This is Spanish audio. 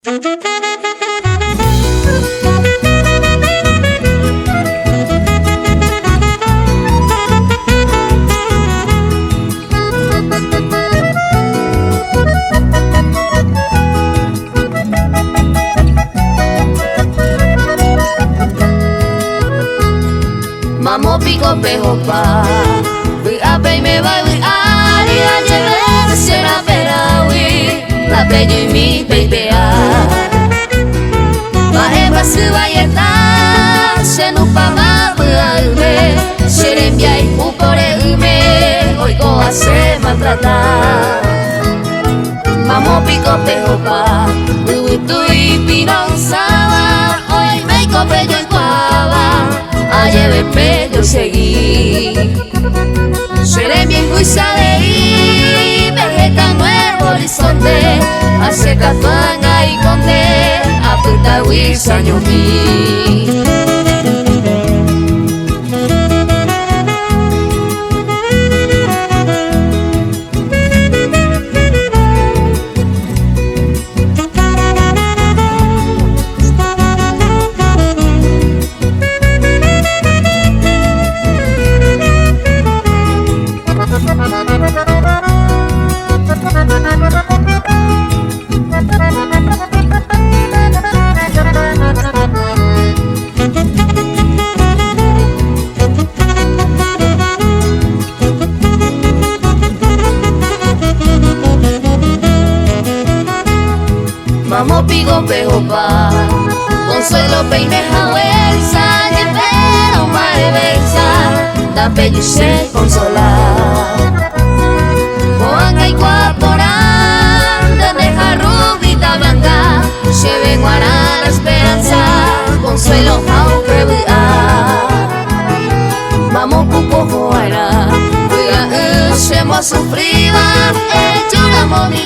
Mamo pico pejo pa Bui ape me vai bui ari a jebe sera perawi La pejo y mi peipea Ma eba suwa yeta Shenu pama bua ume Sherembia y upore ume Oiko hace maltratar Mamo pico pejo pa Bui tui pinong sawa Oy meiko pejo y guava Lleve pello seguí Seré bien cuisa de ir Vegeta nuevo horizonte Hace cafanga y conde Aputa huisa ñomi Mamo pico pejo pa Consuelo peine jauelsa Llevero mareversa Da pello y se consolar Coanga y guaporán Deja rubita blanca Lleve guará la esperanza Consuelo jau prebuá Mamo pupo joara Cuiga shemo sufriba Lloramos mi